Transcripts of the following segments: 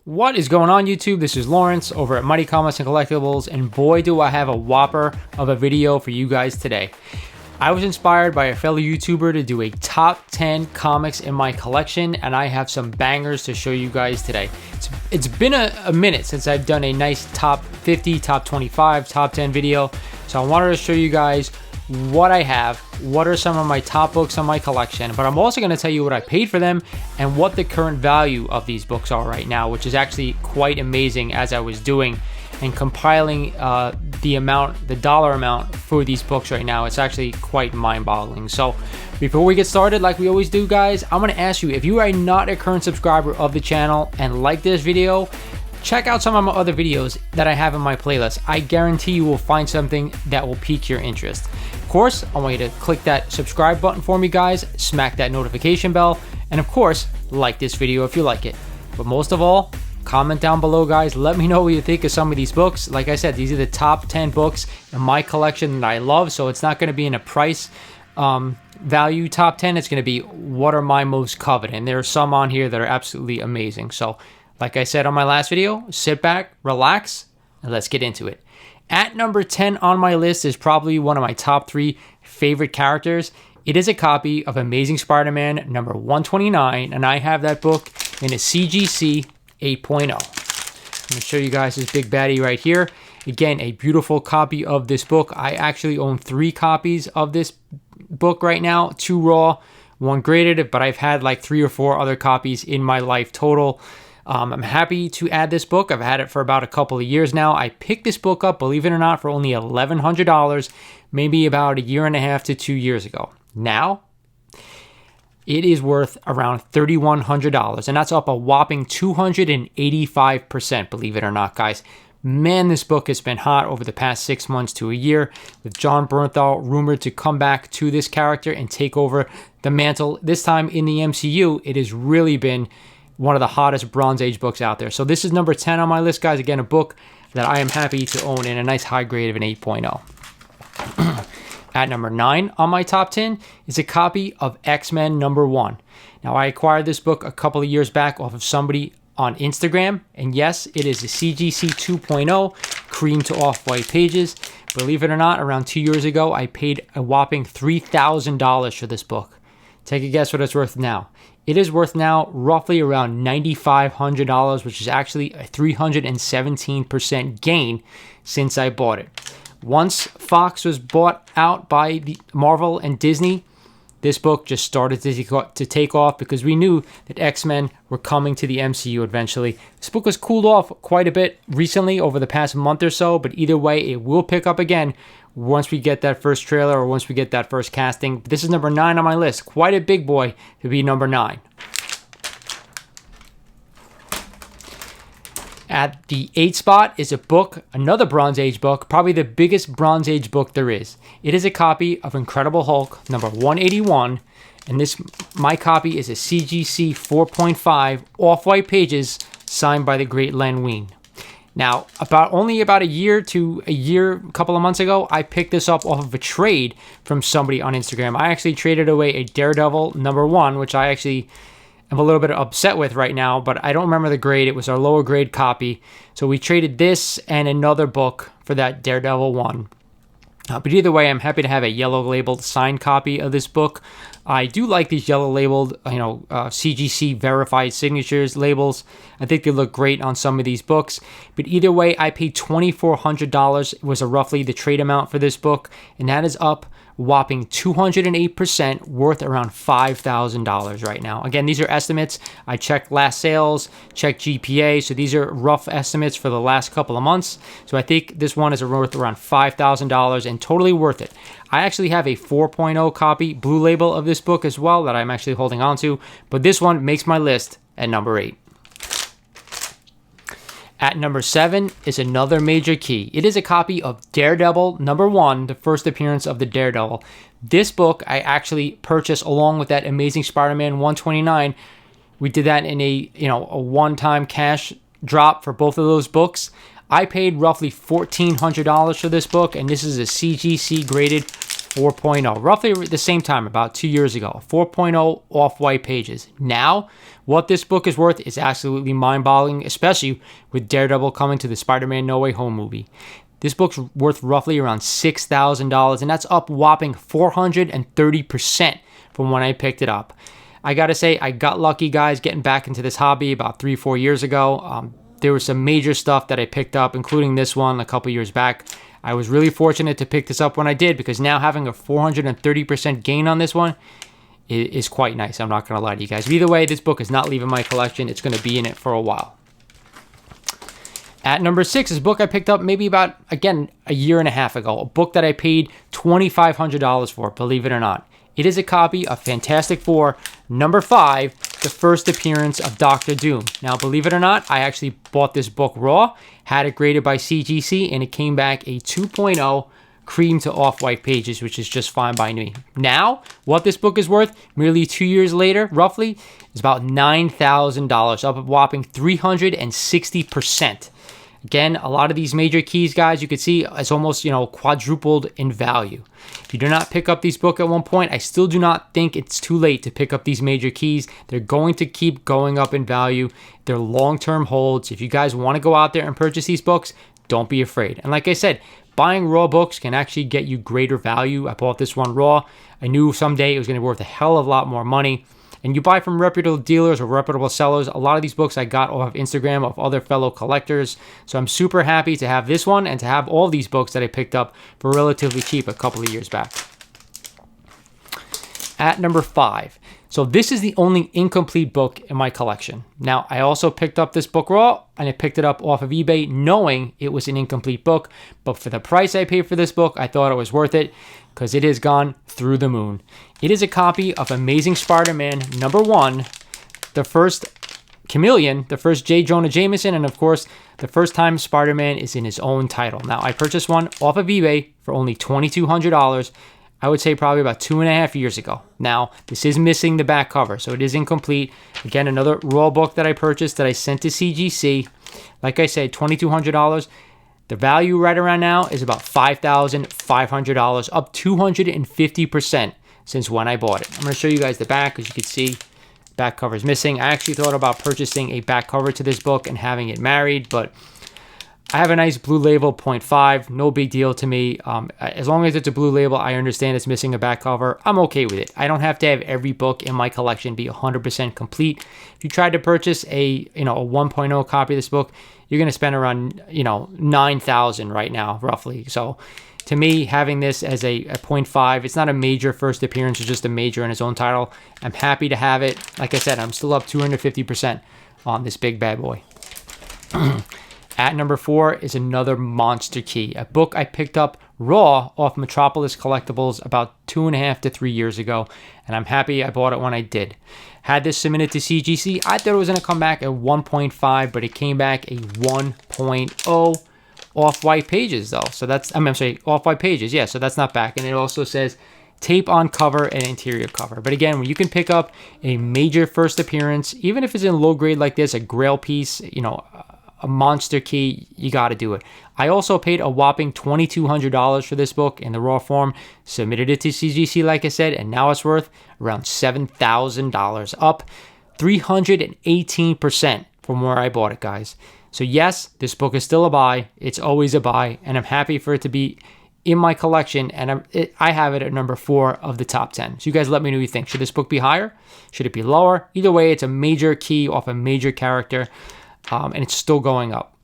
What is going on, YouTube? This is Lawrence over at Mighty Comics and Collectibles, and boy do I have a whopper of a video for you guys today. I was inspired by a fellow YouTuber to do a top 10 comics in my collection, and I have some bangers to show you guys today. It's been a minute since I've done a nice top 50, top 25, top 10 video, so I wanted to show you guys what I have, what are some of my top books on my collection, but I'm also going to tell you what I paid for them and what the current value of these books are right now, which is actually quite amazing as I was doing and compiling the dollar amount for these books right now. It's actually quite mind-boggling. So before we get started, like we always do, guys, I'm going to ask you, if you are not a current subscriber of the channel and like this video, check out some of my other videos that I have in my playlist. I guarantee you will find something that will pique your interest. Of course, I want you to click that subscribe button for me, guys, smack that notification bell, and of course, like this video if you like it. But most of all, comment down below, guys. Let me know what you think of some of these books. Like I said, these are the top 10 books in my collection that I love, so it's not going to be in a price value top 10. It's going to be what are my most coveted, and there are some on here that are absolutely amazing. So like I said on my last video, sit back, relax, and let's get into it. At number 10 on my list is probably one of my top 3 favorite characters. It is a copy of Amazing Spider-Man number 129, and I have that book in a CGC 8.0. I'm going to show you guys this big baddie right here. Again, a beautiful copy of this book. I actually own 3 copies of this book right now, 2 raw, 1 graded, but I've had like 3 or 4 other copies in my life total. I'm happy to add this book. I've had it for about a couple of years now. I picked this book up, believe it or not, for only $1,100, maybe about a year and a half to 2 years ago. Now, it is worth around $3,100, and that's up a whopping 285%, believe it or not, guys. Man, this book has been hot over the past 6 months to a year, with John Bernthal rumored to come back to this character and take over the mantle. This time in the MCU, it has really been one of the hottest Bronze Age books out there. So this is number 10 on my list, guys. Again, a book that I am happy to own in a nice high grade of an 8.0. At number 9 on my top 10 is a copy of XMen number 1. Now, I acquired this book a couple of years back off of somebody on Instagram, and yes, it is a CGC 2.0, cream to off-white pages. Believe it or not, around 2 years ago, I paid a whopping $3,000 for this book. Take a guess what it's worth now. It is worth now roughly around $9,500, which is actually a 317% gain since I bought it. Once Fox was bought out by Marvel and Disney, this book just started to take off because we knew that X-Men were coming to the MCU eventually. This book was cooled off quite a bit recently over the past month or so, but either way, it will pick up again once we get that first trailer or once we get that first casting. This is number 9 on my list. Quite a big boy to be number 9. At the 8th spot is a book, another Bronze Age book, probably the biggest Bronze Age book there is. It is a copy of Incredible Hulk number 181, and my copy is a CGC 4.5 off-white pages signed by the great Len Wein. Now, only about a couple of months ago, I picked this up off of a trade from somebody on Instagram. I actually traded away a Daredevil number 1, which I actually am a little bit upset with right now, but I don't remember the grade. It was our lower grade copy. So we traded this and another book for that Daredevil 1. But either way, I'm happy to have a yellow labeled signed copy of this book. I do like these yellow labeled, CGC verified signatures labels. I think they look great on some of these books. But either way, I paid $2,400 was roughly the trade amount for this book, and that is up whopping 208%, worth around $5,000 right now. Again, these are estimates. I checked last sales, checked GPA, so these are rough estimates for the last couple of months. So I think this one is worth around $5,000 and totally worth it. I actually have a 4.0 copy, blue label of this book as well that I'm actually holding on to, but this one makes my list at number 8. At number 7 is another major key. It is a copy of Daredevil number 1, the first appearance of the Daredevil. This book I actually purchased along with that Amazing Spider-Man 129. We did that in a one-time cash drop for both of those books. I paid roughly $1,400 for this book, and this is a CGC graded 4.0, roughly the same time, about 2 years ago. 4.0 off-white pages. Now, what this book is worth is absolutely mind-boggling, especially with Daredevil coming to the Spider-Man No Way Home movie. This book's worth roughly around $6,000, and that's up whopping 430% from when I picked it up. I gotta say, I got lucky, guys, getting back into this hobby about 3-4 years ago. There was some major stuff that I picked up, including this one a couple years back. I was really fortunate to pick this up when I did, because now having a 430% gain on this one is quite nice. I'm not going to lie to you guys. But either way, this book is not leaving my collection. It's going to be in it for a while. At number 6 is a book I picked up maybe about, again, a year and a half ago. A book that I paid $2,500 for, believe it or not. It is a copy of Fantastic Four, number 5, the first appearance of Dr. Doom. Now, believe it or not, I actually bought this book raw, had it graded by CGC, and it came back a 2.0 cream to off-white pages, which is just fine by me. Now, what this book is worth, merely 2 years later, roughly, is about $9,000, up a whopping 360%. Again, a lot of these major keys, guys, you can see it's almost, quadrupled in value. If you do not pick up these books at one point, I still do not think it's too late to pick up these major keys. They're going to keep going up in value. They're long-term holds. If you guys want to go out there and purchase these books, don't be afraid. And like I said, buying raw books can actually get you greater value. I bought this one raw. I knew someday it was going to be worth a hell of a lot more money. And you buy from reputable dealers or reputable sellers. A lot of these books I got off of Instagram of other fellow collectors. So I'm super happy to have this one and to have all these books that I picked up for relatively cheap a couple of years back. At number 5. So this is the only incomplete book in my collection. Now, I also picked up this book raw, and I picked it up off of eBay knowing it was an incomplete book. But for the price I paid for this book, I thought it was worth it because it has gone through the moon. It is a copy of Amazing Spider-Man number 1, the first Chameleon, the first J. Jonah Jameson, and of course, the first time Spider-Man is in his own title. Now, I purchased one off of eBay for only $2,200. I would say probably about 2.5 years ago. Now, this is missing the back cover, so it is incomplete. Again, another raw book that I purchased that I sent to CGC. Like I said, $2,200. The value right around now is about $5,500, up 250% since when I bought it. I'm going to show you guys the back. As you can see, back cover is missing. I actually thought about purchasing a back cover to this book and having it married, but I have a nice blue label, 0.5, no big deal to me. As long as it's a blue label, I understand it's missing a back cover. I'm okay with it. I don't have to have every book in my collection be 100% complete. If you tried to purchase a 1.0 copy of this book, you're going to spend around, $9,000 right now, roughly. So to me, having this as a 0.5, it's not a major first appearance, it's just a major in its own title. I'm happy to have it. Like I said, I'm still up 250% on this big bad boy. At number 4 is another monster key, a book I picked up raw off Metropolis Collectibles about 2.5 to 3 years ago, and I'm happy I bought it when I did. Had this submitted to CGC, I thought it was going to come back at 1.5, but it came back a 1.0 off-white pages though. So that's, off-white pages, yeah, so that's not back. And it also says tape on cover and interior cover. But again, when you can pick up a major first appearance, even if it's in low grade like this, a Grail piece, a monster key, you got to do it. I also paid a whopping $2,200 for this book in the raw form, submitted it to CGC like I said, and now it's worth around $7,000, up 318% from where I bought it, guys. So yes, this book is still a buy. It's always a buy, and I'm happy for it to be in my collection, and I have it at number 4 of the top 10. So you guys let me know what you think. Should this book be higher? Should it be lower? Either way, it's a major key off a major character. And it's still going up.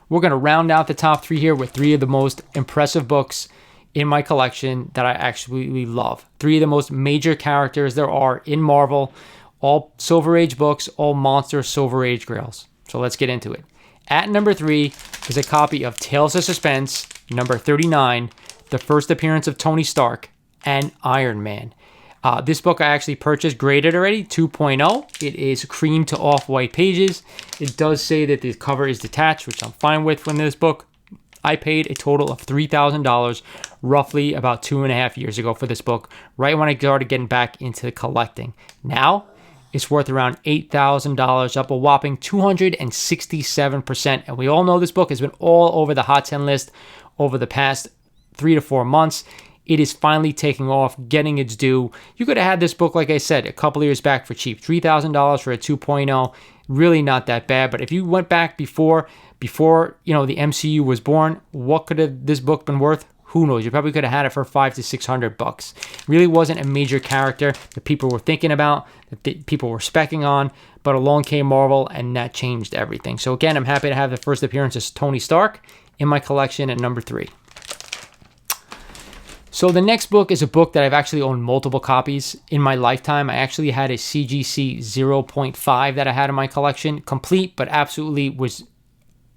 We're going to round out the top 3 here with 3 of the most impressive books in my collection that I absolutely love. 3 of the most major characters there are in Marvel, all Silver Age books, all monster Silver Age Grails. So let's get into it. At number 3 is a copy of Tales of Suspense, number 39, the first appearance of Tony Stark and Iron Man. This book I actually purchased graded already, 2.0. It is cream to off-white pages. It does say that the cover is detached, which I'm fine with from this book. I paid a total of $3,000 roughly about 2.5 years ago for this book, right when I started getting back into collecting. Now, it's worth around $8,000, up a whopping 267%. And we all know this book has been all over the Hot 10 list over the past 3 to 4 months. it is finally taking off, getting its due. You could have had this book, like I said, a couple of years back for cheap. $3,000 for a 2.0, really not that bad. But if you went back before the MCU was born, what could have this book been worth? Who knows? You probably could have had it for $500 to $600. Really wasn't a major character that people were thinking about, that people were specking on, but along came Marvel and that changed everything. So again, I'm happy to have the first appearance of Tony Stark in my collection at number 3. So the next book is a book that I've actually owned multiple copies in my lifetime. I actually had a CGC 0.5 that I had in my collection, complete, but absolutely was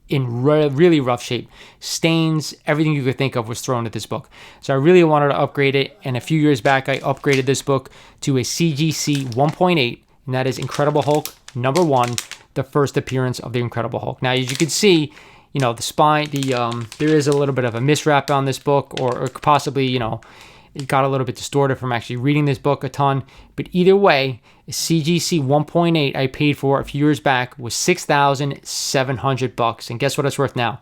in really rough shape. Stains, everything you could think of was thrown at this book. So I really wanted to upgrade it, and a few years back I upgraded this book to a CGC 1.8, and that is Incredible Hulk number 1, the first appearance of the Incredible Hulk. Now, as you can see, the spine, there is a little bit of a miswrap on this book, or possibly, it got a little bit distorted from actually reading this book a ton. But either way, CGC 1.8 I paid for a few years back was $6,700. And guess what it's worth now?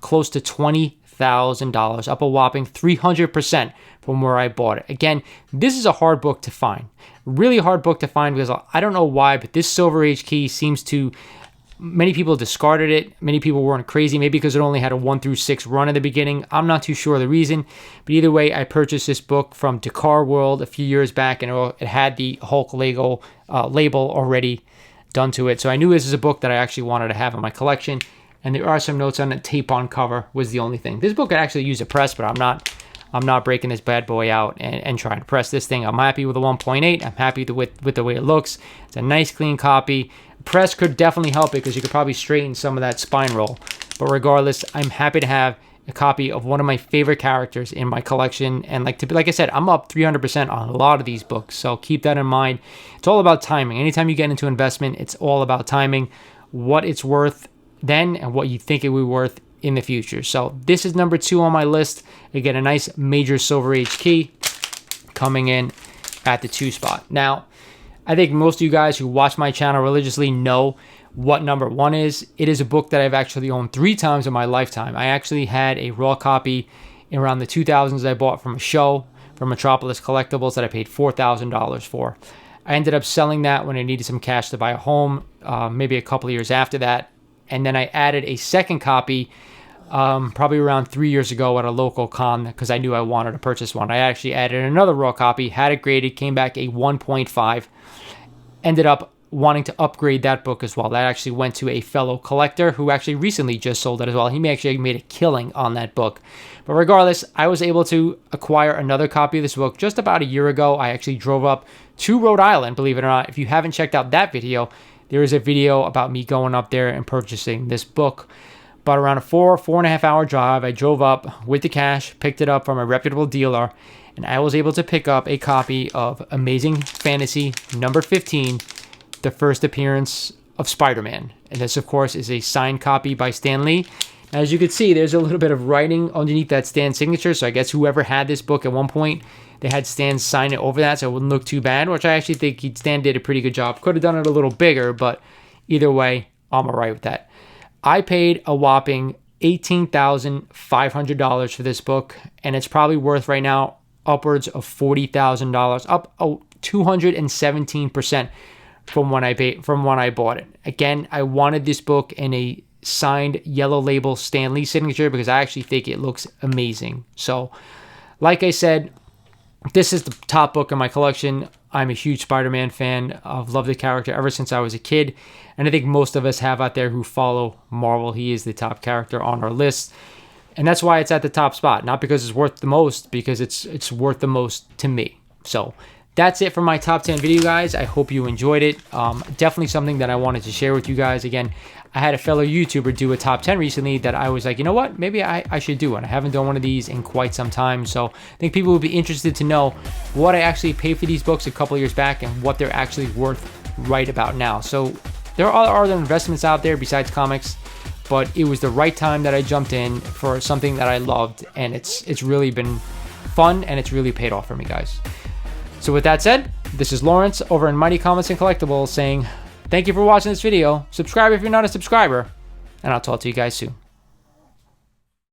Close to $20,000, up a whopping 300% from where I bought it. Again, this is a hard book to find. Really hard book to find because I don't know why, but this Silver Age key seems to... Many people discarded it. Many people weren't crazy, maybe because it only had a 1 through 6 run in the beginning. I'm not too sure the reason, but either way, I purchased this book from Dakar World a few years back, and it had the Hulk Lego label already done to it. So I knew this is a book that I actually wanted to have in my collection, and there are some notes on it. Tape on cover was the only thing. This book could actually use a press, but I'm not breaking this bad boy out and trying to press this thing. I'm happy with the 1.8. I'm happy with the way it looks. It's a nice, clean copy. Press could definitely help it because you could probably straighten some of that spine roll. But regardless, I'm happy to have a copy of one of my favorite characters in my collection. And like I said, I'm up 300% on a lot of these books. So keep that in mind. It's all about timing. Anytime you get into investment, it's all about timing, what it's worth then and what you think it will be worth in the future. So this is number 2 on my list. Again, a nice major Silver Age key coming in at the 2 spot. Now, I think most of you guys who watch my channel religiously know what number 1 is. It is a book that I've actually owned 3 times in my lifetime. I actually had a raw copy around the 2000s I bought from a show from Metropolis Collectibles that I paid $4,000 for. I ended up selling that when I needed some cash to buy a home, maybe a couple of years after that. And then I added a second copy probably around 3 years ago at a local con because I knew I wanted to purchase one. I actually added another raw copy, had it graded, came back a 1.5. Ended up wanting to upgrade that book as well. That actually went to a fellow collector who actually recently just sold it as well. He actually made a killing on that book. But regardless, I was able to acquire another copy of this book just about a year ago. I actually drove up to Rhode Island, believe it or not. If you haven't checked out that video, there is a video about me going up there and purchasing this book. But around a 4.5 hour drive, I drove up with the cash, picked it up from a reputable dealer, and I was able to pick up a copy of Amazing Fantasy number 15, the first appearance of Spiderman. And this, of course, is a signed copy by Stan Lee. As you can see, there's a little bit of writing underneath that Stan's signature, so I guess whoever had this book at one point, they had Stan sign it over that so it wouldn't look too bad, which I actually think Stan did a pretty good job. Could have done it a little bigger, but either way, I'm all right with that. I paid a whopping $18,500 for this book, and it's probably worth right now upwards of $40,000, up 217% from when I bought it. Again, I wanted this book in a signed yellow label Stan Lee signature because I actually think it looks amazing. So, like I said, this is the top book in my collection. I'm a huge Spider-Man fan. I've loved the character ever since I was a kid, and I think most of us have out there who follow Marvel. He is the top character on our list. And that's why it's at the top spot. Not because it's worth the most, because it's worth the most to me. So that's it for my top 10 video, guys. I hope you enjoyed it. Definitely something that I wanted to share with you guys. Again, I had a fellow YouTuber do a top 10 recently that I was like, you know what? Maybe I should do one. I haven't done one of these in quite some time. So I think people would be interested to know what I actually paid for these books a couple of years back and what they're actually worth right about now. So there are other investments out there besides comics, but it was the right time that I jumped in for something that I loved, and it's really been fun, and it's really paid off for me, guys. So with that said, this is Lawrence over in Mighty Comics and Collectibles saying thank you for watching this video. Subscribe if you're not a subscriber, and I'll talk to you guys soon.